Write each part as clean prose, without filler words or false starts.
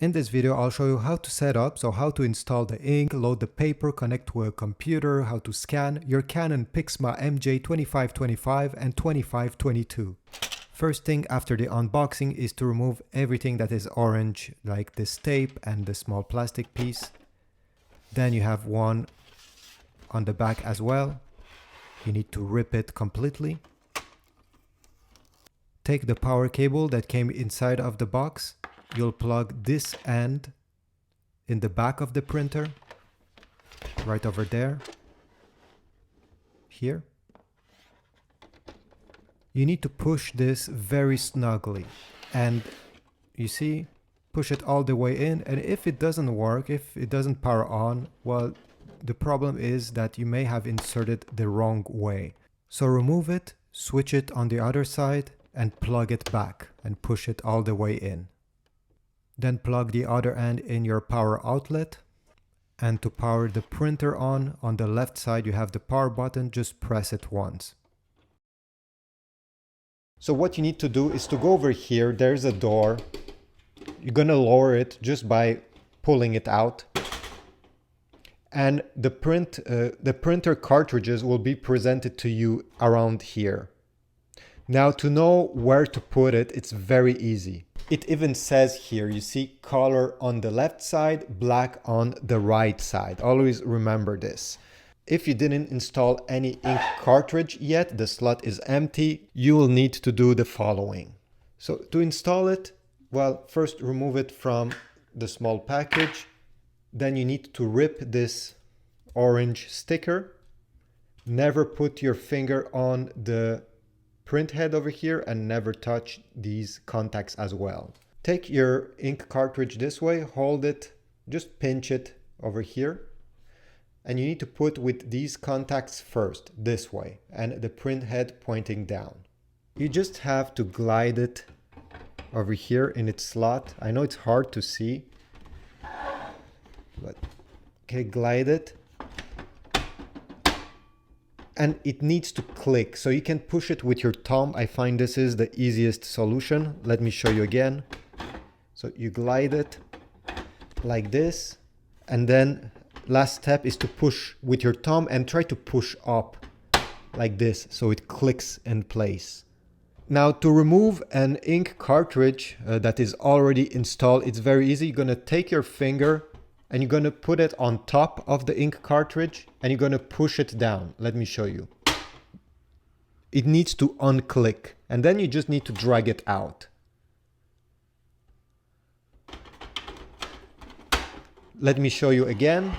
In this video, I'll show you how to set up, so how to install the ink, load the paper, connect to a computer, how to scan your Canon PIXMA MG2525 and 2522. First thing after the unboxing is to remove everything that is orange, like this tape and the small plastic piece. Then you have one on the back as well. You need to rip it completely. Take the power cable that came inside of the box. You'll plug this end in the back of the printer, right over there, here. You need to push this very snugly, and you see, push it all the way in, and if it doesn't work, if it doesn't power on, well, the problem is that you may have inserted the wrong way. So remove it, switch it on the other side, and plug it back, and push it all the way in. Then plug the other end in your power outlet, and to power the printer on the left side you have the power button, just press it once. So what you need to do is to go over here, there's a door. You're gonna lower it just by pulling it out. And the printer cartridges will be presented to you around here. Now to know where to put it, it's very easy. It even says here, you see color on the left side, black on the right side. Always remember this. If you didn't install any ink cartridge yet, the slot is empty, you will need to do the following. So to install it, well, first remove it from the small package. Then you need to rip this orange sticker. Never put your finger on the print head over here and never touch these contacts as well. Take your ink cartridge this way, hold it, just pinch it over here. And you need to put with these contacts first, this way, and the print head pointing down. You just have to glide it over here in its slot. I know it's hard to see, but okay, glide it. And it needs to click, so you can push it with your thumb. I find this is the easiest solution. Let me show you again. So you glide it like this, and then last step is to push with your thumb and try to push up like this so it clicks in place. Now to remove an ink cartridge that is already installed, it's very easy. You're gonna take your finger and you're going to put it on top of the ink cartridge and you're going to push it down. Let me show you. It needs to unclick and then you just need to drag it out. Let me show you again.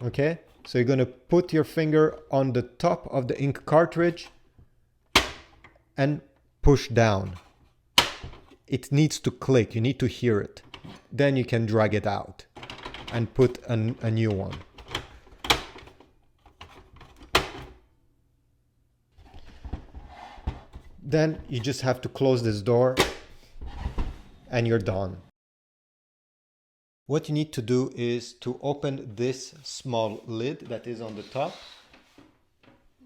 Okay, so you're going to put your finger on the top of the ink cartridge and push down. It needs to click, you need to hear it. Then you can drag it out and put a new one. Then you just have to close this door and you're done. What you need to do is to open this small lid that is on the top,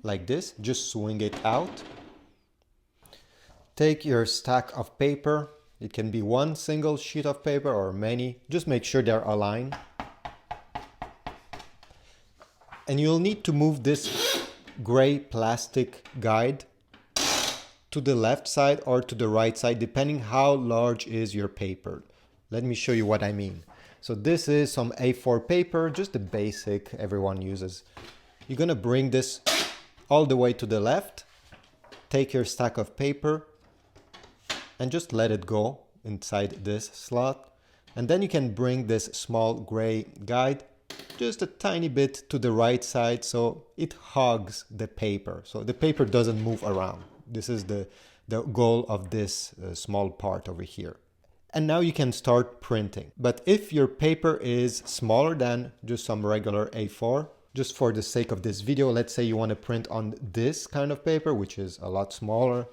like this, just swing it out. Take your stack of paper. It can be one single sheet of paper or many. Just make sure they're aligned. And you'll need to move this gray plastic guide to the left side or to the right side, depending how large is your paper. Let me show you what I mean. So this is some A4 paper, just the basic everyone uses. You're gonna bring this all the way to the left. Take your stack of paper and just let it go inside this slot. And then you can bring this small gray guide just a tiny bit to the right side so it hugs the paper. So the paper doesn't move around. This is the goal of this small part over here. And now you can start printing. But if your paper is smaller than just some regular A4, just for the sake of this video, let's say you want to print on this kind of paper, which is a lot smaller.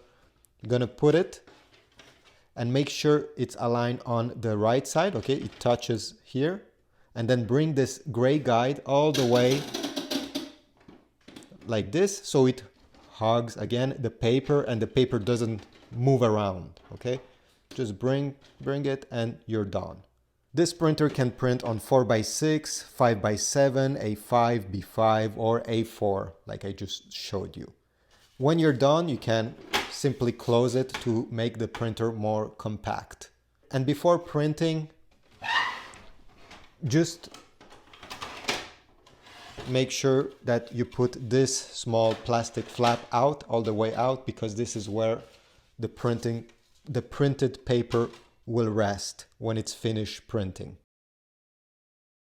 You're gonna put it and make sure it's aligned on the right side. Okay, it touches here. And then bring this gray guide all the way like this so it hugs again the paper and the paper doesn't move around. Okay, just bring it and you're done. This printer can print on 4x6, 5x7, A5, B5, or A4, like I just showed you. When you're done, you can simply close it to make the printer more compact. And before printing, just make sure that you put this small plastic flap out, all the way out, because this is where the printed paper will rest when it's finished printing.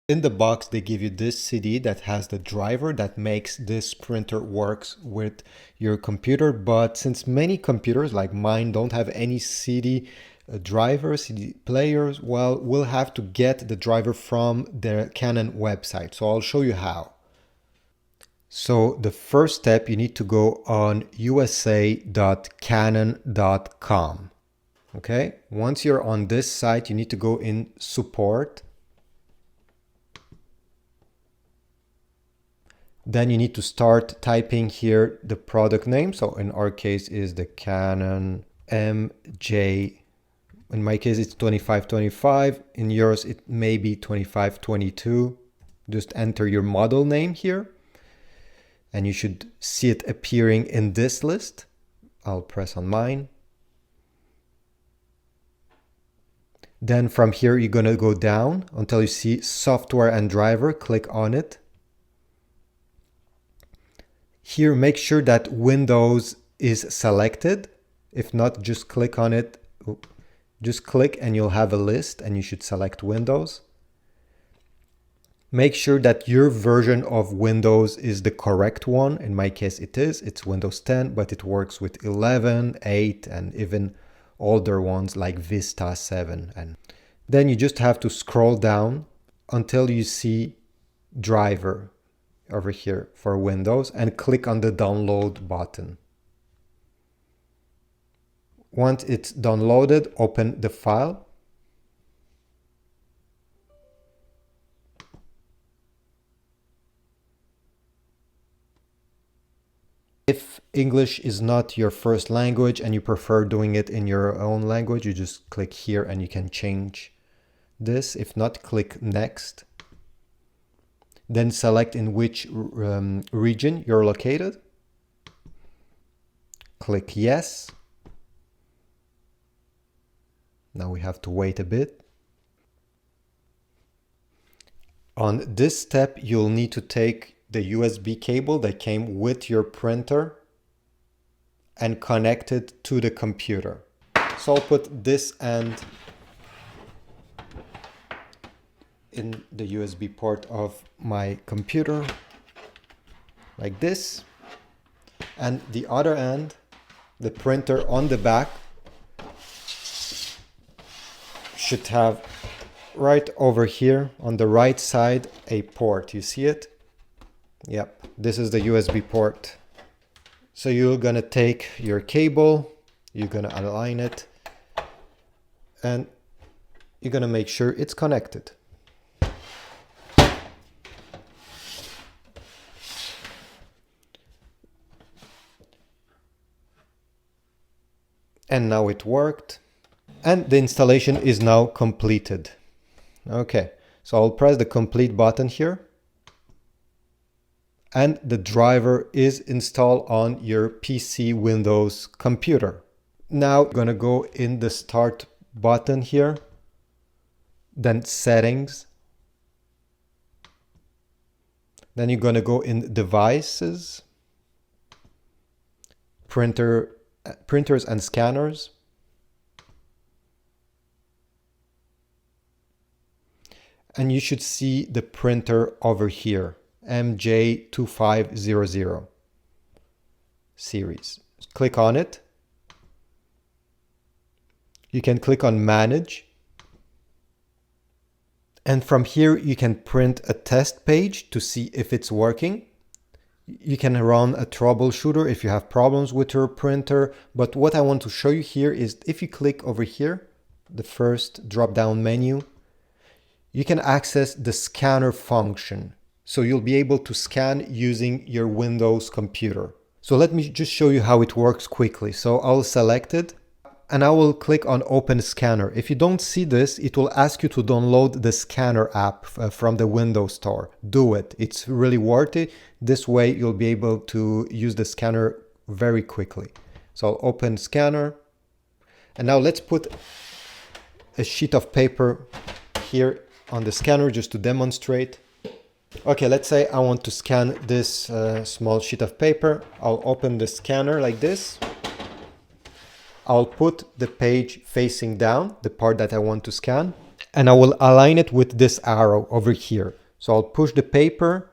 In the box, they give you this CD that has the driver that makes this printer works with your computer. But since many computers like mine don't have any CD driver, CD players, well, we'll have to get the driver from the Canon website. So I'll show you how. So the first step, you need to go on usa.canon.com. Okay, once you're on this site, you need to go in support. Then you need to start typing here the product name. So in our case is the Canon MJ. In my case, it's 2525. In yours, it may be 2522. Just enter your model name here. And you should see it appearing in this list. I'll press on mine. Then from here, you're going to go down until you see software and driver. Click on it. Here, make sure that Windows is selected. If not, just click on it. Just click and you'll have a list and you should select Windows. Make sure that your version of Windows is the correct one. In my case, it is. It's Windows 10, but it works with 11, 8, and even older ones like Vista 7. And then you just have to scroll down until you see driver over here for Windows and click on the download button. Once it's downloaded, open the file. If English is not your first language and you prefer doing it in your own language, you just click here and you can change this. If not, click next. Then select in which region you're located. Click yes. Now we have to wait a bit. On this step, you'll need to take the USB cable that came with your printer and connect it to the computer. So I'll put this end in the USB port of my computer like this, and the other end, the printer on the back, should have right over here on the right side a port. You see it? Yep, this is the USB port. So you're gonna take your cable, you're gonna align it, and you're gonna make sure it's connected. And now it worked. And the installation is now completed. Okay, so I'll press the complete button here. And the driver is installed on your PC Windows computer. Now I'm gonna go in the start button here, then settings. Then you're gonna go in devices, printers and scanners. And you should see the printer over here, MJ2522 series. Click on it. You can click on Manage. And from here, you can print a test page to see if it's working. You can run a troubleshooter if you have problems with your printer. But what I want to show you here is if you click over here, the first drop-down menu, you can access the scanner function. So you'll be able to scan using your Windows computer. So let me just show you how it works quickly. So I'll select it. and I will click on Open Scanner. If you don't see this, it will ask you to download the Scanner app from the Windows Store. Do it. It's really worth it. This way you'll be able to use the scanner very quickly. So I'll open Scanner. And now let's put a sheet of paper here on the scanner just to demonstrate. Okay, let's say I want to scan this small sheet of paper. I'll open the scanner like this. I'll put the page facing down, the part that I want to scan, and I will align it with this arrow over here. So I'll push the paper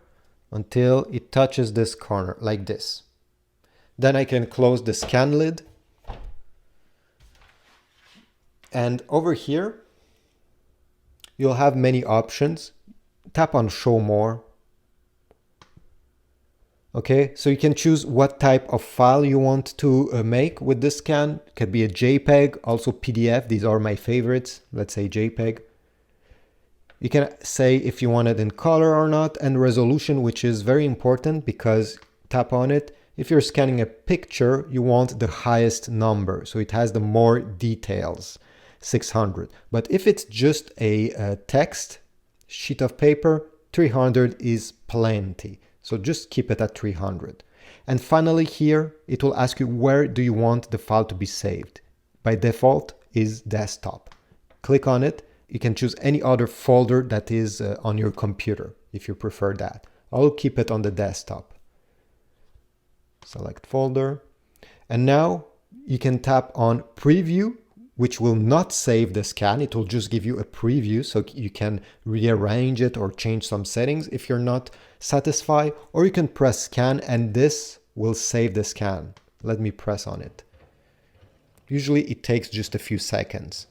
until it touches this corner, like this. Then I can close the scan lid. And over here, you'll have many options. Tap on Show More. Okay, so you can choose what type of file you want to make with this scan. It could be a JPEG, also PDF. These are my favorites. Let's say JPEG. You can say if you want it in color or not, and resolution, which is very important because tap on it. If you're scanning a picture, you want the highest number, so it has the more details, 600. But if it's just a text sheet of paper, 300 is plenty. So just keep it at 300. And finally here, it will ask you where do you want the file to be saved. By default is desktop. Click on it. You can choose any other folder that is on your computer if you prefer that. I'll keep it on the desktop. Select folder. And now you can tap on preview, which will not save the scan. It will just give you a preview so you can rearrange it or change some settings if you're not satisfied, or you can press scan and this will save the scan. Let me press on it. Usually it takes just a few seconds.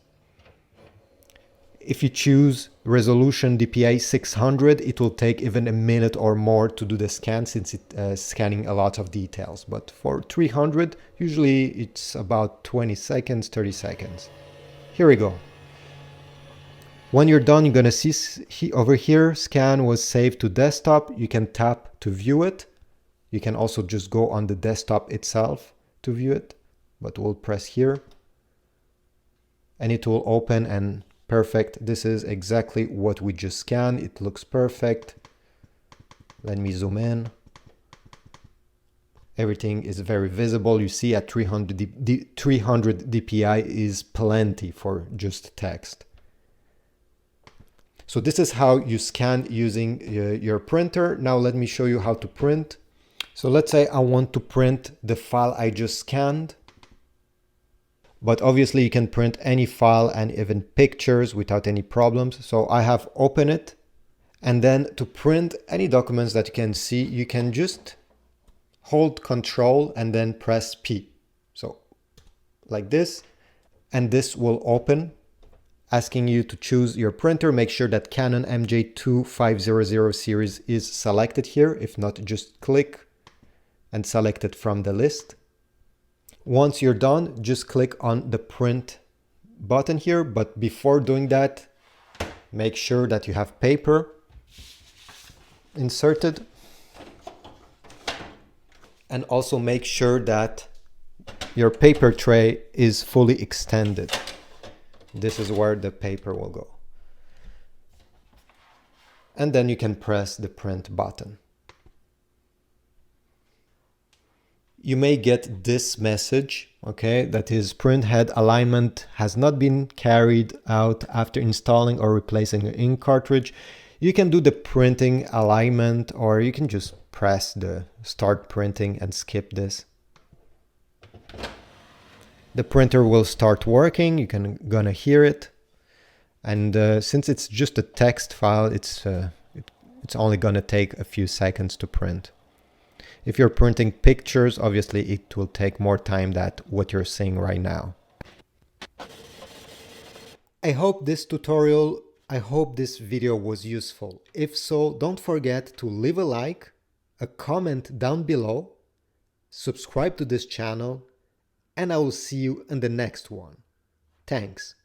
If you choose resolution DPI 600, it will take even a minute or more to do the scan since it's scanning a lot of details. But for 300, usually it's about 20 seconds, 30 seconds. Here we go. When you're done, you're going to see over here, scan was saved to desktop. You can tap to view it. You can also just go on the desktop itself to view it, but we'll press here and it will open and perfect. This is exactly what we just scanned. It looks perfect. Let me zoom in. Everything is very visible. You see at 300 DPI is plenty for just text. So this is how you scan using your printer. Now let me show you how to print. So let's say I want to print the file I just scanned. But obviously you can print any file and even pictures without any problems. So I have opened it. And then to print any documents that you can see, you can just hold Control and then press P. So like this, and this will open, asking you to choose your printer. Make sure that Canon MG2522 series is selected here. If not, just click and select it from the list. Once you're done, just click on the print button here. But before doing that, make sure that you have paper inserted. And also make sure that your paper tray is fully extended. This is where the paper will go. And then you can press the print button. You may get this message, okay, that is print head alignment has not been carried out after installing or replacing an ink cartridge. You can do the printing alignment, or you can just press the start printing and skip this. The printer will start working. You can gonna hear it, and since it's just a text file, it's only gonna take a few seconds to print. If you're printing pictures, obviously it will take more time than what you're seeing right now. I hope this video was useful. If so, don't forget to leave a like, a comment down below, subscribe to this channel, and I will see you in the next one. Thanks.